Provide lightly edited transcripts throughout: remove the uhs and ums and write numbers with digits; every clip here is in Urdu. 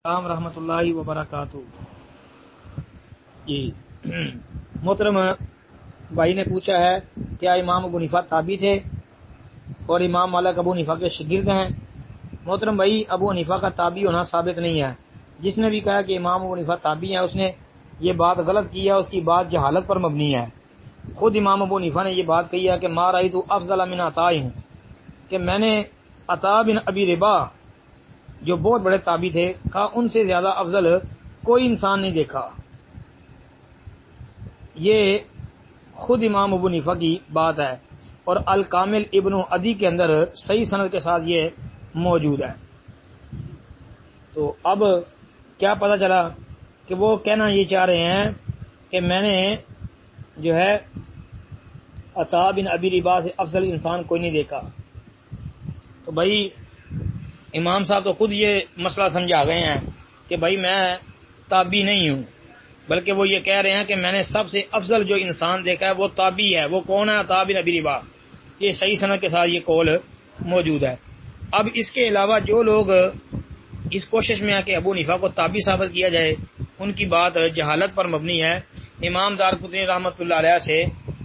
السلام رحمۃ اللہ وبرکاتہ۔ جی محترم بھائی نے پوچھا ہے کیا امام ابو حنیفہ تابعی تھے اور امام مالک ابو حنیفہ کے شاگرد ہیں؟ محترم بھائی، ابو حنیفہ کا تابعی ہونا ثابت نہیں ہے۔ جس نے بھی کہا کہ امام ابو حنیفہ تابعی ہیں اس نے یہ بات غلط کی ہے، اس کی بات جہالت پر مبنی ہے۔ خود امام ابو حنیفہ نے یہ بات کہی ہے کہ ما رأیت افضل من عطاء، کہ میں نے عطاء بن ابی ربا جو بہت بڑے تابعی تھے کہا ان سے زیادہ افضل کوئی انسان نہیں دیکھا۔ یہ خود امام ابو حنیفہ کی بات ہے اور الکامل ابن عدی کے اندر صحیح سند کے ساتھ یہ موجود ہے۔ تو اب کیا پتہ چلا کہ وہ کہنا یہ چاہ رہے ہیں کہ میں نے جو ہے عطاء بن ابی ربا سے افضل انسان کوئی نہیں دیکھا۔ تو بھائی امام صاحب تو خود یہ مسئلہ سمجھا گئے ہیں کہ بھائی میں تابعی نہیں ہوں، بلکہ وہ یہ کہہ رہے ہیں کہ میں نے سب سے افضل جو انسان دیکھا ہے وہ تابعی ہے۔ وہ کون ہے؟ عطاء بن ابی ربا۔ یہ صحیح سند کے ساتھ یہ قول موجود ہے۔ اب اس کے علاوہ جو لوگ اس کوشش میں ہے کہ ابو حنیفہ کو تابعی ثابت کیا جائے، ان کی بات جہالت پر مبنی ہے۔ امام دارقطنی رحمۃ اللہ علیہ سے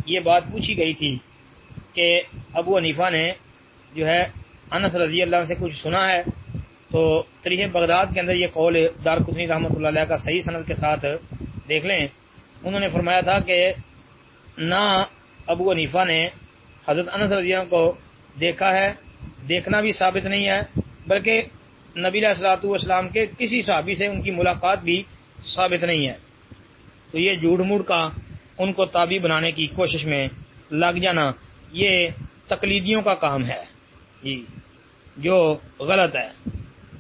یہ بات پوچھی گئی تھی کہ ابو حنیفہ نے جو ہے انس رضی اللہ عنہ سے کچھ سنا ہے، تو تاریخ بغداد کے اندر یہ قول دارقطنی رحمۃ اللہ علیہ کا صحیح سند کے ساتھ دیکھ لیں۔ انہوں نے فرمایا تھا کہ نہ ابو حنیفہ نے حضرت انس رضی اللہ عنہ کو دیکھا ہے، دیکھنا بھی ثابت نہیں ہے، بلکہ نبی علیہ الصلوۃ والسلام کے کسی صحابی سے ان کی ملاقات بھی ثابت نہیں ہے۔ تو یہ جھوٹ موٹ کا ان کو تابعی بنانے کی کوشش میں لگ جانا یہ تقلیدیوں کا کام ہے جی، جو غلط ہے۔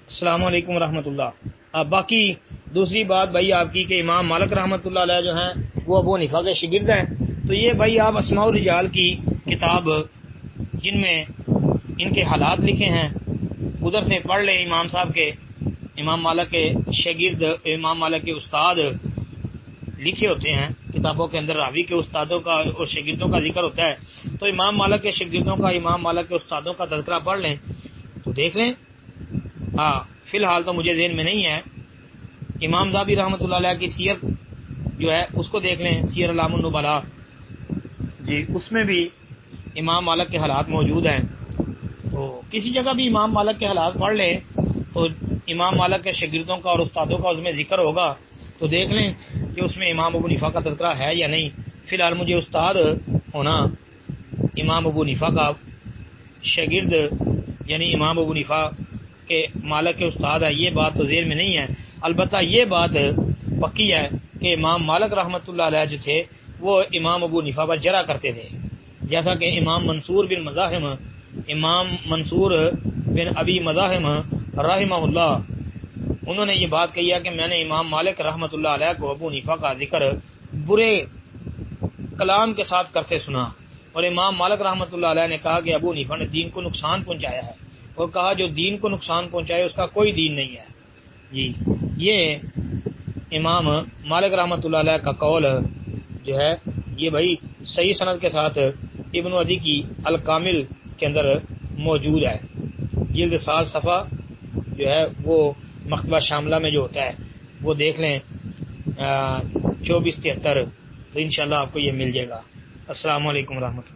السلام علیکم ورحمۃ اللہ۔ اب باقی دوسری بات بھائی آپ کی کہ امام مالک رحمۃ اللہ علیہ جو ہیں وہ ابو حنیفہ کے شاگرد ہیں، تو یہ بھائی آپ اسماء الرجال کی کتاب جن میں ان کے حالات لکھے ہیں ادھر سے پڑھ لیں۔ امام صاحب کے، امام مالک کے شاگرد، امام مالک کے استاد لکھے ہوتے ہیں کتابوں کے اندر، راوی کے استادوں کا اور شاگردوں کا ذکر ہوتا ہے، تو امام مالک کے شاگردوں کا، امام مالک کے استادوں کا تذکرہ پڑھ لیں تو دیکھ لیں۔ ہاں فی الحال تو مجھے ذہن میں نہیں ہے۔ امام ذہبی رحمۃ اللہ علیہ کی سیر جو ہے اس کو دیکھ لیں، سیر اعلام النبلاء جی، اس میں بھی امام مالک کے حالات موجود ہیں۔ تو کسی جگہ بھی امام مالک کے حالات پڑھ لیں تو امام مالک کے شاگردوں کا اور استادوں کا اس میں ذکر ہوگا، تو دیکھ لیں کہ اس میں امام ابو حنیفہ کا تذکرہ ہے یا نہیں۔ فی الحال مجھے استاد ہونا امام ابو حنیفہ کا شاگرد یعنی امام ابو حنیفہ کے مالک کے استاد ہے، یہ بات تو ذہن میں نہیں ہے۔ البتہ یہ بات پکی ہے کہ امام مالک رحمۃ اللہ علیہ جو تھے وہ امام ابو حنیفہ پر جرح کرتے تھے، جیسا کہ امام منصور بن ابی مزاحم رحمہ اللہ، انہوں نے یہ بات کہی ہے کہ میں نے امام مالک رحمۃ اللہ علیہ کو ابو حنیفہ کا ذکر برے کلام کے ساتھ کرتے سنا، اور امام مالک رحمۃ اللہ علیہ نے کہا کہ ابو حنیفہ نے دین کو نقصان پہنچایا ہے، اور کہا جو دین کو نقصان پہنچائے اس کا کوئی دین نہیں ہے جی۔ یہ امام مالک رحمۃ اللہ علیہ کا قول جو ہے یہ بھائی صحیح سند کے ساتھ ابن عدی کی الکامل کے اندر موجود ہے، جلد 7 صفحہ جو ہے وہ مکتبہ شاملہ میں جو ہوتا ہے وہ دیکھ لیں 2473، تو انشاءاللہ آپ کو یہ مل جائے گا۔ السلام علیکم ورحمۃ اللہ۔